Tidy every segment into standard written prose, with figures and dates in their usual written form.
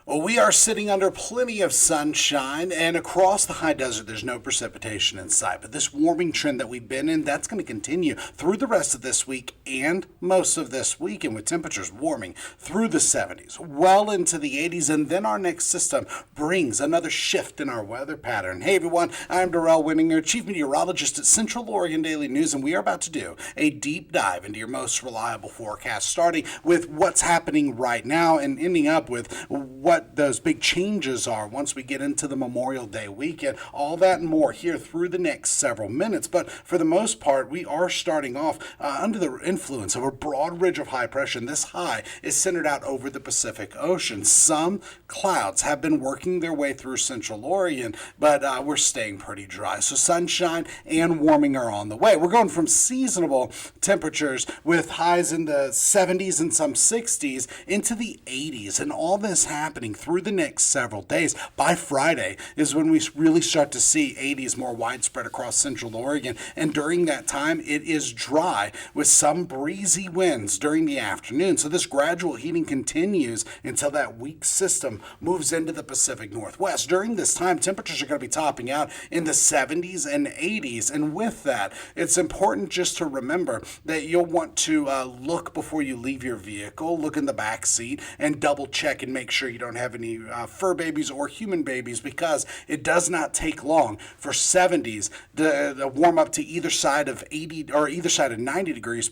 Well, we are sitting under plenty of sunshine, and across the high desert, there's no precipitation in sight. But this warming trend that we've been in, that's going to continue through the rest of this week and most of this weekend, with temperatures warming through the 70s, well into the 80s. And then our next system brings another shift in our weather pattern. Hey, everyone, I'm Darrell Winninger, Chief Meteorologist at Central Oregon Daily News, and we are about to do a deep dive into your most reliable forecast, starting with what's happening right now and ending up with what those big changes are once we get into the Memorial Day weekend. All that and more here through the next several minutes. But for the most part, we are starting off under the influence of a broad ridge of high pressure. And this high is centered out over the Pacific Ocean. Some clouds have been working their way through Central Oregon, but we're staying pretty dry. So sunshine and warming are on the way. We're going from seasonable temperatures with highs in the 70s and some 60s into the 80s. And all this happening through the next several days. By Friday is when we really start to see 80s more widespread across Central Oregon. And during that time, it is dry with some breezy winds during the afternoon. So this gradual heating continues until that weak system moves into the Pacific Northwest. During this time, temperatures are going to be topping out in the 70s and 80s. And with that, it's important just to remember that you'll want to look before you leave your vehicle, look in the back seat, and double check and make sure you don't have any fur babies or human babies, because it does not take long for 70s to warm up to either side of 80 or either side of 90 degrees,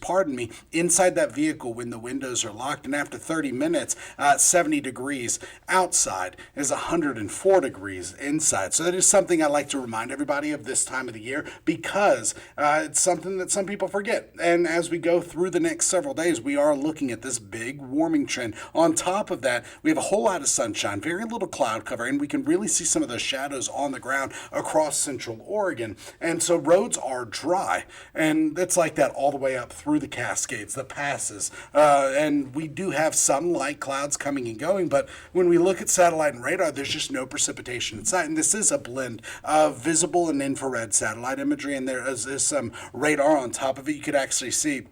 inside that vehicle when the windows are locked. And after 30 minutes, 70 degrees outside is 104 degrees inside. So that is something I like to remind everybody of this time of the year, because it's something that some people forget. And as we go through the next several days, we are looking at this big warming trend. On top of that, we have a whole lot of sunshine, very little cloud cover, and we can really see some of those shadows on the ground across Central Oregon. And so roads are dry, and it's like that all the way up through the Cascades, the passes. And we do have some light clouds coming and going, but when we look at satellite and radar, there's just no precipitation in sight. And this is a blend of visible and infrared satellite imagery, and there is some radar on top of it. You could actually see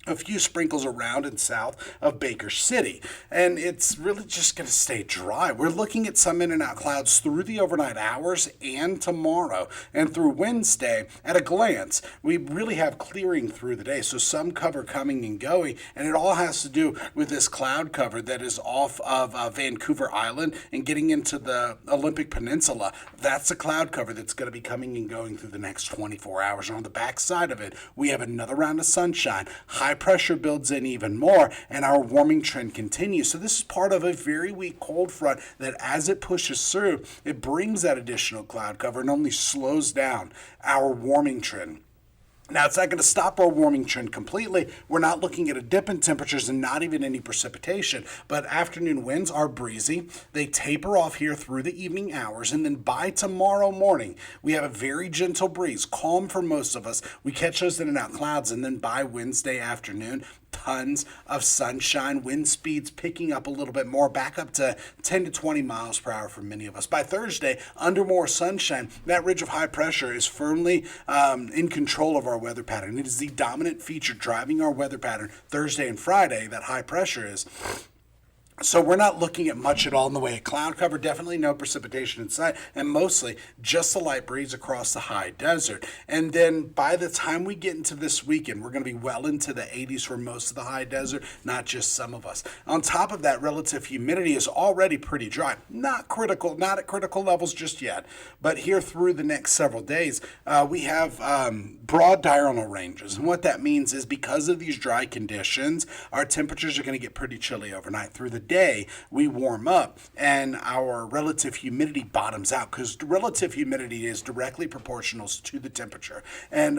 a few sprinkles around and south of Baker City, and it's really just going to stay dry. We're looking at some in and out clouds through the overnight hours and tomorrow, and through Wednesday. At a glance, we really have clearing through the day, so some cover coming and going, and it all has to do with this cloud cover that is off of Vancouver Island and getting into the Olympic Peninsula. That's a cloud cover that's going to be coming and going through the next 24 hours. And on the backside of it, we have another round of sunshine. High pressure builds in even more, and our warming trend continues. So this is part of a very weak cold front that, as it pushes through, it brings that additional cloud cover and only slows down our warming trend. Now, it's not going to stop our warming trend completely. We're not looking at a dip in temperatures and not even any precipitation, but afternoon winds are breezy. They taper off here through the evening hours, and then by tomorrow morning, we have a very gentle breeze, calm for most of us. We catch those in and out clouds, and then by Wednesday afternoon, tons of sunshine, wind speeds picking up a little bit more, back up to 10 to 20 miles per hour for many of us. By Thursday, under more sunshine, that ridge of high pressure is firmly in control of our weather pattern. It is the dominant feature driving our weather pattern Thursday and Friday, that high pressure is. So we're not looking at much at all in the way of cloud cover, definitely no precipitation in sight, and mostly just a light breeze across the high desert. And then by the time we get into this weekend, we're going to be well into the 80s for most of the high desert, not just some of us. On top of that, relative humidity is already pretty dry. Not critical, not at critical levels just yet, but here through the next several days, we have broad diurnal ranges. And what that means is, because of these dry conditions, our temperatures are going to get pretty chilly overnight. Through the day, we warm up and our relative humidity bottoms out, because relative humidity is directly proportional to the temperature. And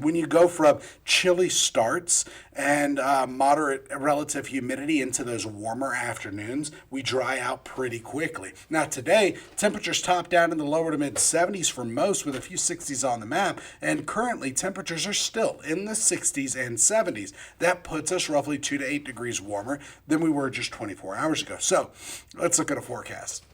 when you go from chilly starts and moderate relative humidity into those warmer afternoons, we dry out pretty quickly. Now today, temperatures top down in the lower to mid 70s for most, with a few 60s on the map, and currently temperatures are still in the 60s and 70s. That puts us roughly 2 to 8 degrees warmer than we were just 24 hours ago. So let's look at a forecast.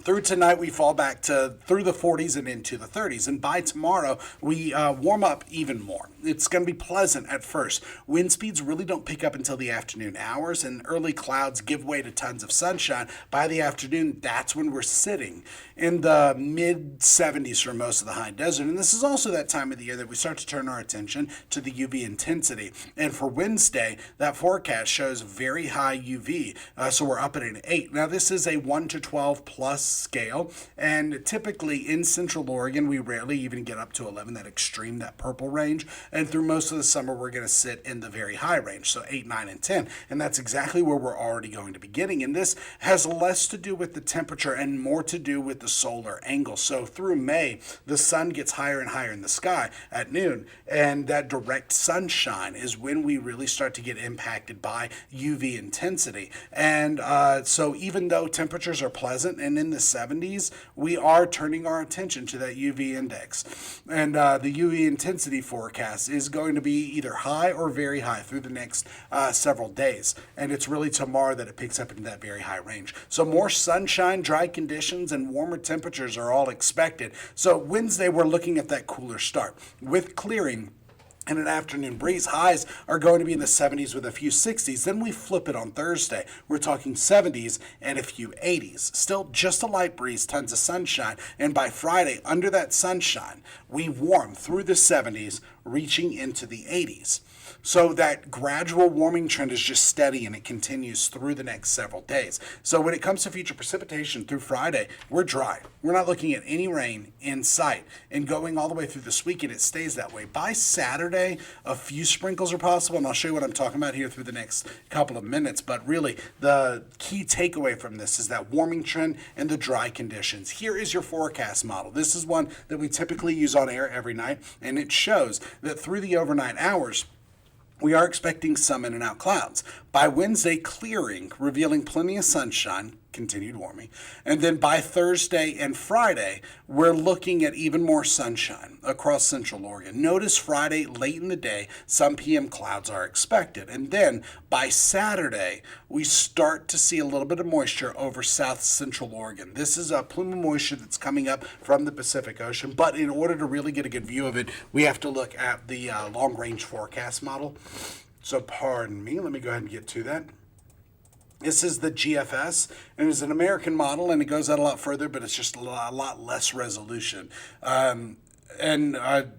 Through tonight, we fall back to through the 40s and into the 30s. And by tomorrow, we warm up even more. It's going to be pleasant at first. Wind speeds really don't pick up until the afternoon hours, and early clouds give way to tons of sunshine. By the afternoon, that's when we're sitting in the mid 70s for most of the high desert. And this is also that time of the year that we start to turn our attention to the UV intensity. And for Wednesday, that forecast shows very high UV. So we're up at an 8. Now, this is a 1 to 12 plus scale, and typically in Central Oregon we rarely even get up to 11, that extreme, that purple range, and through most of the summer we're going to sit in the very high range, so 8, 9, and 10, and that's exactly where we're already going to be getting. And this has less to do with the temperature and more to do with the solar angle. So through May, the sun gets higher and higher in the sky at noon, and that direct sunshine is when we really start to get impacted by UV intensity. And so even though temperatures are pleasant and in the 70s, we are turning our attention to that UV index. And the UV intensity forecast is going to be either high or very high through the next several days. And it's really tomorrow that it picks up into that very high range. So more sunshine, dry conditions, and warmer temperatures are all expected. So Wednesday, we're looking at that cooler start with clearing and an afternoon breeze. Highs are going to be in the 70s with a few 60s. Then we flip it on Thursday. We're talking 70s and a few 80s. Still just a light breeze, tons of sunshine. And by Friday, under that sunshine, we warm through the 70s, reaching into the 80s. So that gradual warming trend is just steady, and it continues through the next several days. So when it comes to future precipitation through Friday, we're dry. We're not looking at any rain in sight. And going all the way through this weekend, it stays that way. By Saturday, a few sprinkles are possible, and I'll show you what I'm talking about here through the next couple of minutes. But really, the key takeaway from this is that warming trend and the dry conditions. Here is your forecast model. This is one that we typically use on air every night, and it shows that through the overnight hours, we are expecting some in and out clouds. By Wednesday, clearing, revealing plenty of sunshine, continued warming. And then by Thursday and Friday, we're looking at even more sunshine across Central Oregon. Notice Friday, late in the day, some PM clouds are expected. And then by Saturday, we start to see a little bit of moisture over South Central Oregon. This is a plume of moisture that's coming up from the Pacific Ocean. But in order to really get a good view of it, we have to look at the long-range forecast model. So pardon me, let me go ahead and get to that. This is the GFS, and it's an American model, and it goes out a lot further, but it's just a lot less resolution. And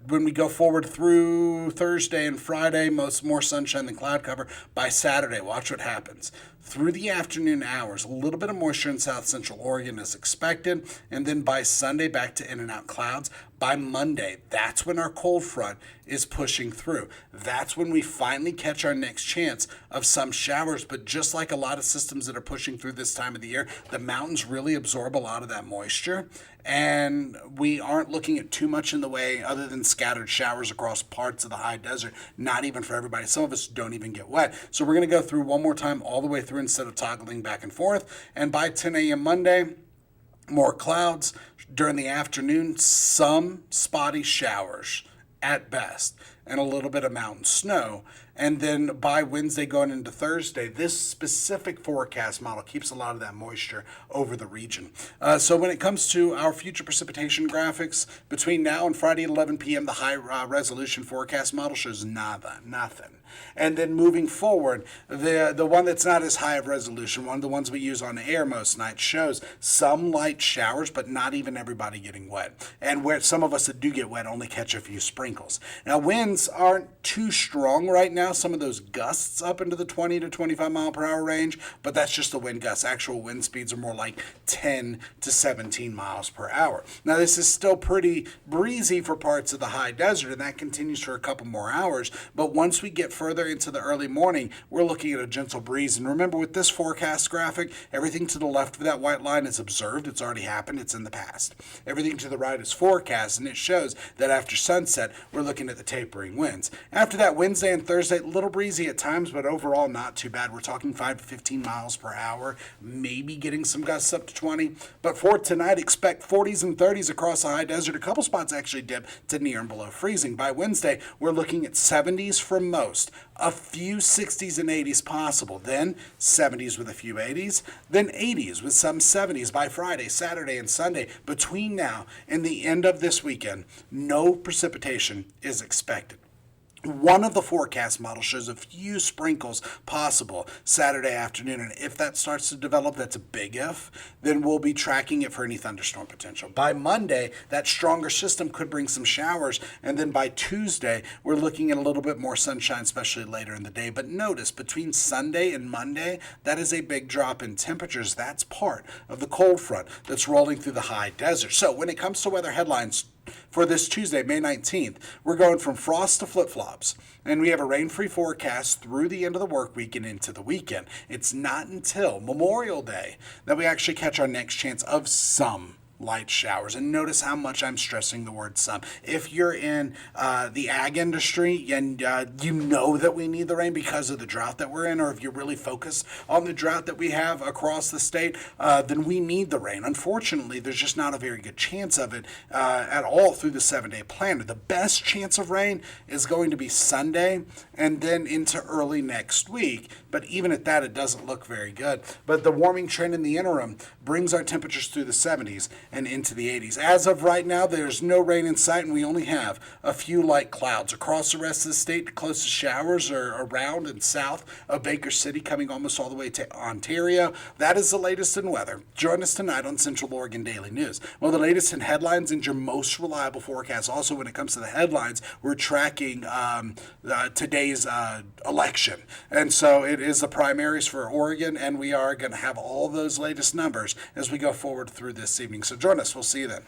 when we go forward through Thursday and Friday, more sunshine than cloud cover. By Saturday, watch what happens. Through the afternoon hours, a little bit of moisture in South Central Oregon is expected. And then by Sunday, back to in and out clouds. By Monday, that's when our cold front is pushing through. That's when we finally catch our next chance of some showers. But just like a lot of systems that are pushing through this time of the year, the mountains really absorb a lot of that moisture. And we aren't looking at too much in the way other than scattered showers across parts of the high desert, not even for everybody. Some of us don't even get wet. So we're going to go through one more time all the way through instead of toggling back and forth. And by 10 a.m. Monday, more clouds. During the afternoon, some spotty showers at best, and a little bit of mountain snow. And then by Wednesday going into Thursday, this specific forecast model keeps a lot of that moisture over the region. So when it comes to our future precipitation graphics, between now and Friday at 11 p.m., the high resolution forecast model shows nothing. And then moving forward, the one that's not as high of resolution, one of the ones we use on air most nights, shows some light showers, but not even everybody getting wet. And where some of us that do get wet only catch a few sprinkles. Now, winds aren't too strong right now. Some of those gusts up into the 20 to 25 mile per hour range, but that's just the wind gusts. Actual wind speeds are more like 10 to 17 miles per hour. Now, this is still pretty breezy for parts of the high desert, and that continues for a couple more hours. But once we get further into the early morning, we're looking at a gentle breeze. And remember, with this forecast graphic, everything to the left of that white line is observed. It's already happened. It's in the past. Everything to the right is forecast, and it shows that after sunset, we're looking at the tapering winds. After that, Wednesday and Thursday Thursday, a little breezy at times, but overall not too bad. We're talking 5 to 15 miles per hour, maybe getting some gusts up to 20. But for tonight, expect 40s and 30s across the high desert. A couple spots actually dip to near and below freezing. By Wednesday, we're looking at 70s for most, a few 60s and 80s possible, then 70s with a few 80s, then 80s with some 70s by Friday, Saturday, and Sunday. Between now and the end of this weekend, no precipitation is expected. One of the forecast models shows a few sprinkles possible Saturday afternoon, and if that starts to develop, that's a big if, then we'll be tracking it for any thunderstorm potential. By Monday, that stronger system could bring some showers, and then by Tuesday, we're looking at a little bit more sunshine, especially later in the day. But notice, between Sunday and Monday, that is a big drop in temperatures. That's part of the cold front that's rolling through the high desert. So when it comes to weather headlines, for this Tuesday, May 19th, we're going from frost to flip-flops, and we have a rain-free forecast through the end of the work week and into the weekend. It's not until Memorial Day that we actually catch our next chance of some light showers. And notice how much I'm stressing the word some. If you're in the ag industry and you know that we need the rain because of the drought that we're in, or if you're really focused on the drought that we have across the state, then we need the rain. Unfortunately, there's just not a very good chance of it at all through the 7-day planner. The best chance of rain is going to be Sunday and then into early next week. But even at that, it doesn't look very good. But the warming trend in the interim brings our temperatures through the 70s and into the 80s. As of right now, there's no rain in sight, and we only have a few light clouds. Across the rest of the state, the closest showers are around and south of Baker City, coming almost all the way to Ontario. That is the latest in weather. Join us tonight on Central Oregon Daily News. Well, the latest in headlines and your most reliable forecast. Also, when it comes to the headlines, we're tracking today's election. And so it is the primaries for Oregon, and we are going to have all those latest numbers as we go forward through this evening. So join us. We'll see you then.